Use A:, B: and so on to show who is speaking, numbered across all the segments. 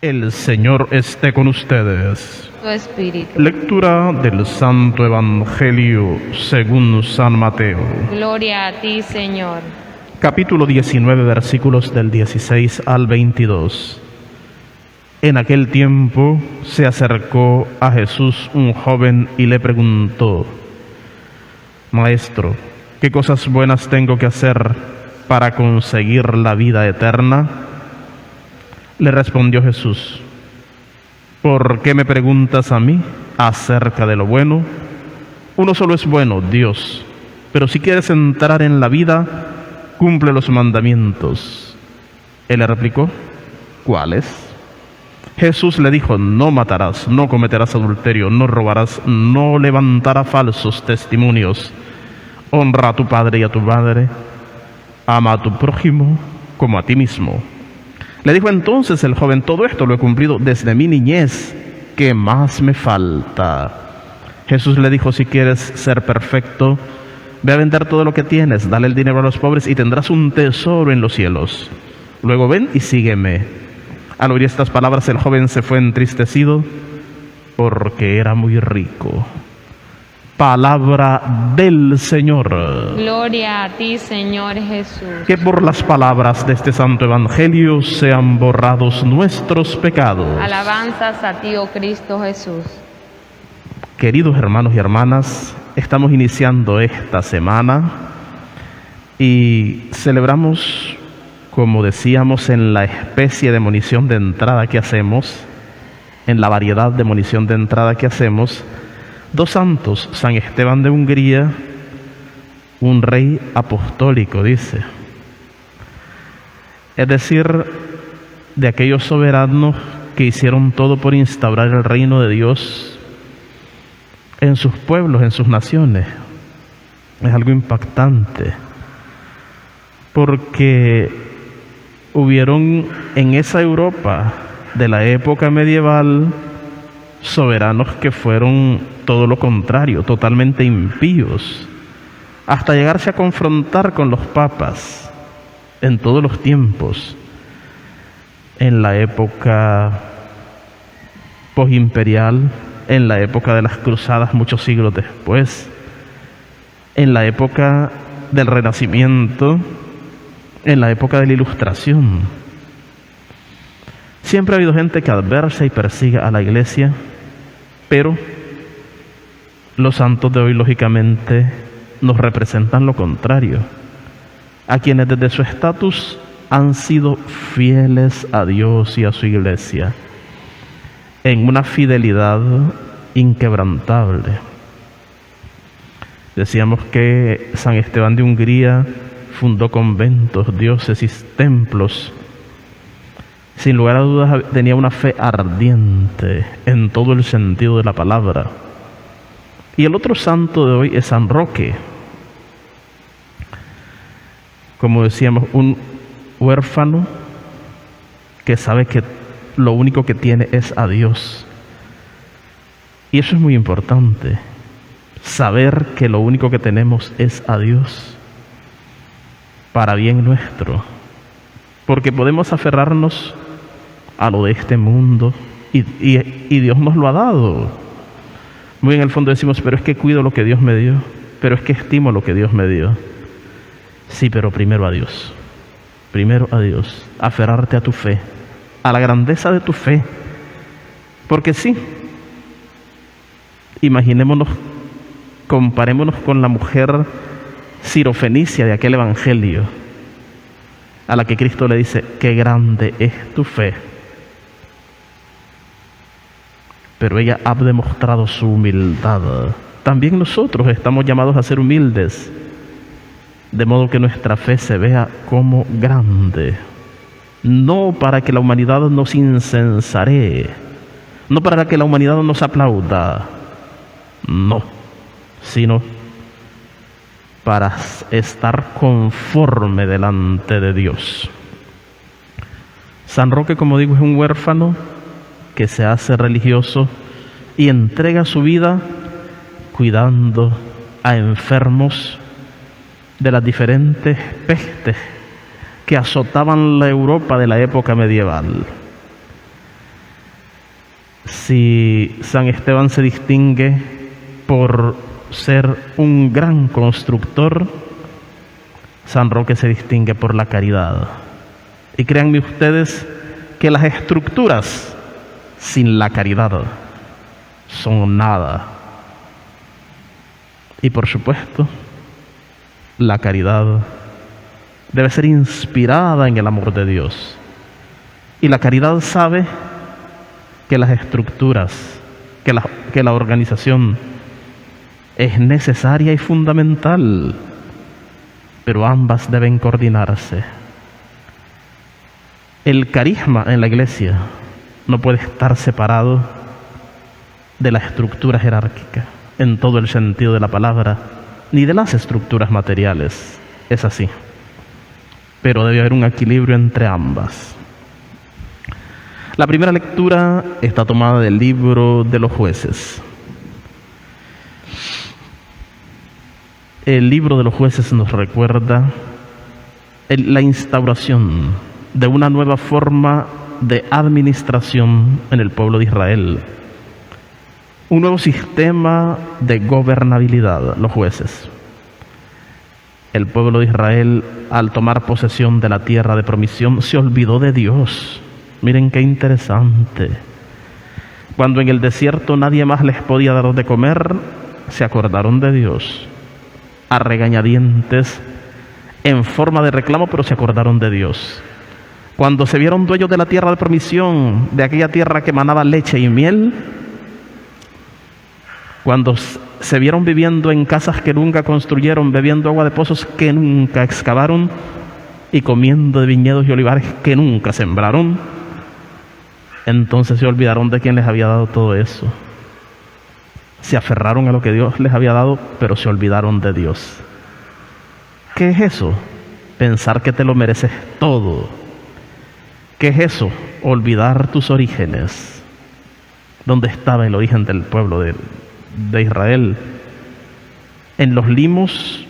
A: El Señor esté con ustedes.
B: Tu espíritu.
A: Lectura del Santo Evangelio según San Mateo.
B: Gloria a ti, Señor.
A: Capítulo 19, versículos del 16 al 22. En aquel tiempo se acercó a Jesús un joven y le preguntó: Maestro, ¿qué cosas buenas tengo que hacer para conseguir la vida eterna? Le respondió Jesús: ¿Por qué me preguntas a mí acerca de lo bueno? Uno solo es bueno, Dios. Pero si quieres entrar en la vida, cumple los mandamientos. Él le replicó: ¿Cuáles? Jesús le dijo: No matarás, no cometerás adulterio, no robarás, no levantarás falsos testimonios, honra a tu padre y a tu madre, ama a tu prójimo como a ti mismo. Le dijo entonces el joven: Todo esto lo he cumplido desde mi niñez, ¿qué más me falta? Jesús le dijo: Si quieres ser perfecto, ve a vender todo lo que tienes, dale el dinero a los pobres y tendrás un tesoro en los cielos. Luego ven y sígueme. Al oír estas palabras, el joven se fue entristecido porque era muy rico. Palabra del Señor.
B: Gloria a ti, Señor Jesús.
A: Que por las palabras de este santo evangelio sean borrados nuestros pecados.
B: Alabanzas a ti, oh Cristo Jesús.
A: Queridos hermanos y hermanas, estamos iniciando esta semana y celebramos, como decíamos, en la especie de monición de entrada que hacemos, en la variedad de monición de entrada que hacemos, dos santos: San Esteban de Hungría, un rey apostólico, dice. Es decir, de aquellos soberanos que hicieron todo por instaurar el reino de Dios en sus pueblos, en sus naciones. Es algo impactante, porque hubieron en esa Europa de la época medieval soberanos que fueron todo lo contrario, totalmente impíos, hasta llegarse a confrontar con los papas en todos los tiempos. En la época postimperial, en la época de las cruzadas muchos siglos después, en la época del Renacimiento, en la época de la Ilustración. Siempre ha habido gente que adversa y persiga a la Iglesia, pero los santos de hoy, lógicamente, nos representan lo contrario, a quienes desde su estatus han sido fieles a Dios y a su Iglesia, en una fidelidad inquebrantable. Decíamos que San Esteban de Hungría fundó conventos, diócesis, templos. Sin lugar a dudas tenía una fe ardiente en todo el sentido de la palabra. Y el otro santo de hoy es San Roque. Como decíamos, un huérfano que sabe que lo único que tiene es a Dios. Y eso es muy importante, saber que lo único que tenemos es a Dios, para bien nuestro, porque podemos aferrarnos a lo de este mundo y Dios nos lo ha dado. Muy en el fondo decimos: pero es que cuido lo que Dios me dio, pero es que estimo lo que Dios me dio. Sí, pero primero a Dios, aferrarte a tu fe, a la grandeza de tu fe, porque sí, imaginémonos, comparémonos con la mujer sirofenicia de aquel evangelio, a la que Cristo le dice: qué grande es tu fe. Pero ella ha demostrado su humildad. También nosotros estamos llamados a ser humildes, de modo que nuestra fe se vea como grande, no para que la humanidad nos insensaree, no para que la humanidad nos aplauda, no, sino para estar conforme delante de Dios. San Roque, como digo, es un huérfano que se hace religioso y entrega su vida cuidando a enfermos de las diferentes pestes que azotaban la Europa de la época medieval. Si San Esteban se distingue por ser un gran constructor, San Roque se distingue por la caridad. Y créanme ustedes que las estructuras sin la caridad son nada. Y por supuesto, la caridad debe ser inspirada en el amor de Dios. Y la caridad sabe que las estructuras, que la organización es necesaria y fundamental, pero ambas deben coordinarse. El carisma en la iglesia no puede estar separado de la estructura jerárquica, en todo el sentido de la palabra, ni de las estructuras materiales. Es así. Pero debe haber un equilibrio entre ambas. La primera lectura está tomada del libro de los Jueces. El libro de los Jueces nos recuerda la instauración de una nueva forma de administración en el pueblo de Israel. Un nuevo sistema de gobernabilidad, los jueces. El pueblo de Israel, al tomar posesión de la tierra de promisión, se olvidó de Dios. Miren qué interesante. Cuando en el desierto nadie más les podía dar de comer, se acordaron de Dios. A regañadientes, en forma de reclamo, pero se acordaron de Dios. Cuando se vieron dueños de la tierra de promisión, de aquella tierra que manaba leche y miel, cuando se vieron viviendo en casas que nunca construyeron, bebiendo agua de pozos que nunca excavaron y comiendo de viñedos y olivares que nunca sembraron, entonces se olvidaron de quien les había dado todo eso. Se aferraron a lo que Dios les había dado, pero se olvidaron de Dios. ¿Qué es eso? Pensar que te lo mereces todo. ¿Qué es eso? Olvidar tus orígenes. ¿Dónde estaba el origen del pueblo de Israel? En los limos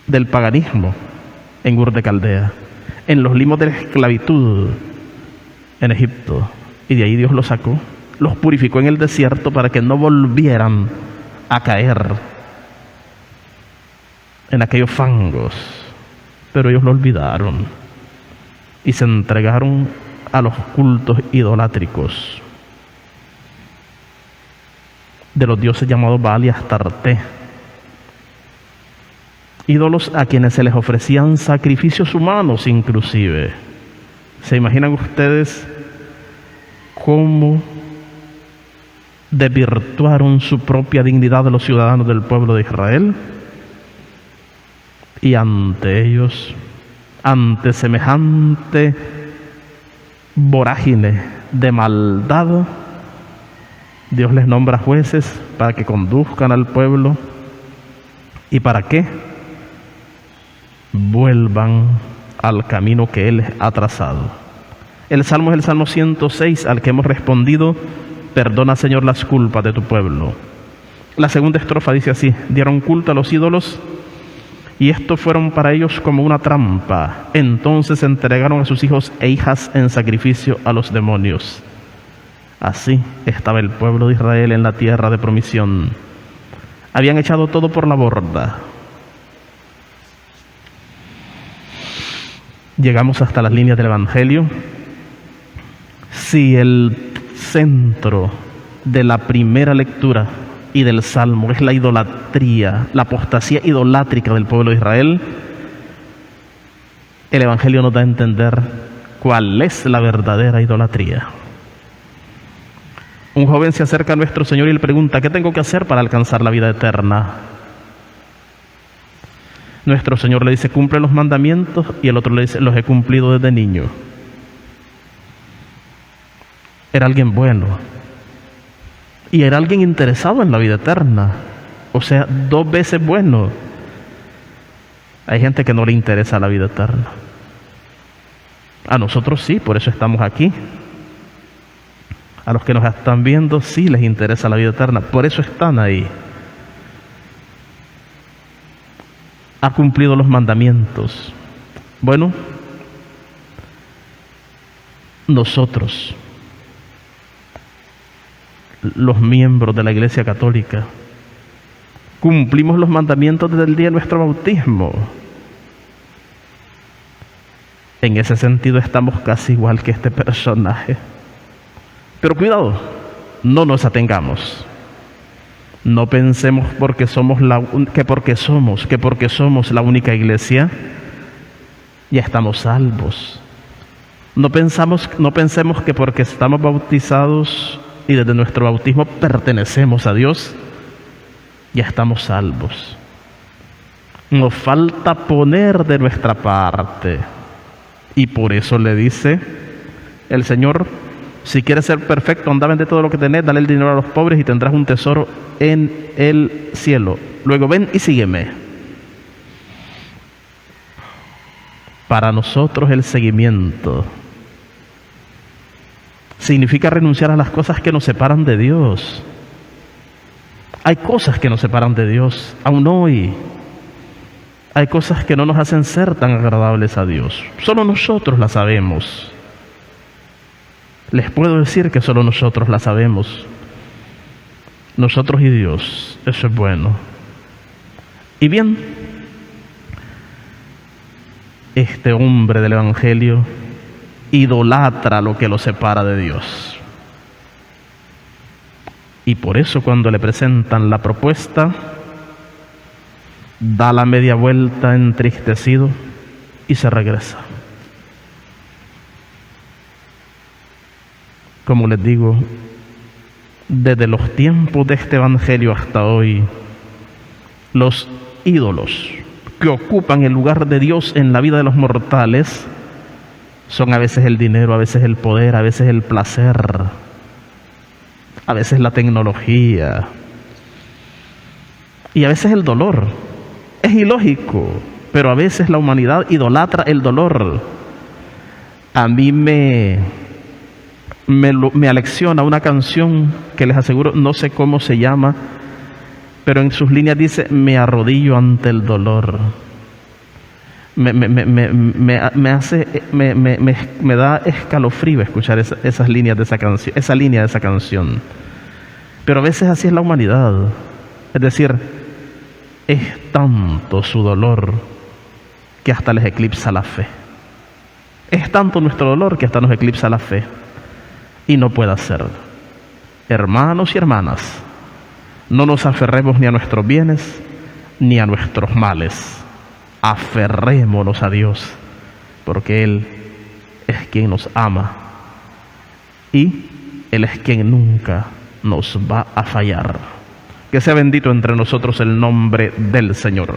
A: del paganismo en Ur de Caldea, en los limos de la esclavitud en Egipto, y de ahí Dios los sacó, los purificó en el desierto para que no volvieran a caer en aquellos fangos, pero ellos lo olvidaron y se entregaron a los cultos idolátricos de los dioses llamados Baal y Astarte, ídolos a quienes se les ofrecían sacrificios humanos inclusive. ¿Se imaginan ustedes cómo desvirtuaron su propia dignidad de los ciudadanos del pueblo de Israel? Y ante ellos, ante semejante vorágine de maldad, Dios les nombra jueces para que conduzcan al pueblo. ¿Y para qué? Vuelvan al camino que Él ha trazado. El Salmo es el Salmo 106 al que hemos respondido: perdona, Señor, las culpas de tu pueblo. La segunda estrofa dice así: dieron culto a los ídolos y estos fueron para ellos como una trampa. Entonces entregaron a sus hijos e hijas en sacrificio a los demonios. Así estaba el pueblo de Israel en la tierra de promisión. Habían echado todo por la borda. Llegamos hasta las líneas del Evangelio. Si el centro de la primera lectura y del Salmo es la idolatría, la apostasía idolátrica del pueblo de Israel, el Evangelio nos da a entender cuál es la verdadera idolatría. Un joven se acerca a nuestro Señor y le pregunta: ¿qué tengo que hacer para alcanzar la vida eterna? Nuestro Señor le dice: cumple los mandamientos, y el otro le dice: los he cumplido desde niño. Era alguien bueno y era alguien interesado en la vida eterna, o sea, 2 veces bueno. Hay gente que no le interesa la vida eterna. A nosotros sí, por eso estamos aquí. A los que nos están viendo sí les interesa la vida eterna, por eso están ahí. Ha cumplido los mandamientos. Bueno, nosotros los miembros de la Iglesia Católica. Cumplimos los mandamientos desde el día de nuestro bautismo. En ese sentido estamos casi igual que este personaje. Pero cuidado, no nos atengamos. No pensemos que porque somos la única iglesia, ya estamos salvos. No pensemos que porque estamos bautizados y desde nuestro bautismo pertenecemos a Dios, ya estamos salvos. Nos falta poner de nuestra parte. Y por eso le dice el Señor: si quieres ser perfecto, anda, vende todo lo que tenés, dale el dinero a los pobres y tendrás un tesoro en el cielo. Luego ven y sígueme. Para nosotros el seguimiento significa renunciar a las cosas que nos separan de Dios. Hay cosas que nos separan de Dios, aún hoy. Hay cosas que no nos hacen ser tan agradables a Dios. Solo nosotros las sabemos. Les puedo decir que solo nosotros las sabemos. Nosotros y Dios. Eso es bueno. Y bien, este hombre del Evangelio idolatra lo que lo separa de Dios. Y por eso cuando le presentan la propuesta, da la media vuelta entristecido y se regresa. Como les digo, desde los tiempos de este Evangelio hasta hoy, los ídolos que ocupan el lugar de Dios en la vida de los mortales son a veces el dinero, a veces el poder, a veces el placer, a veces la tecnología y a veces el dolor. Es ilógico, pero a veces la humanidad idolatra el dolor. A mí me alecciona una canción que les aseguro, no sé cómo se llama, pero en sus líneas dice: me arrodillo ante el dolor. Me da escalofrío escuchar esas líneas de esa canción, esa línea de esa canción. Pero a veces así es la humanidad. Es decir, es tanto su dolor que hasta les eclipsa la fe. Es tanto nuestro dolor que hasta nos eclipsa la fe. Y no puede ser. Hermanos y hermanas, no nos aferremos ni a nuestros bienes ni a nuestros males. Aferrémonos a Dios, porque Él es quien nos ama y Él es quien nunca nos va a fallar. Que sea bendito entre nosotros el nombre del Señor.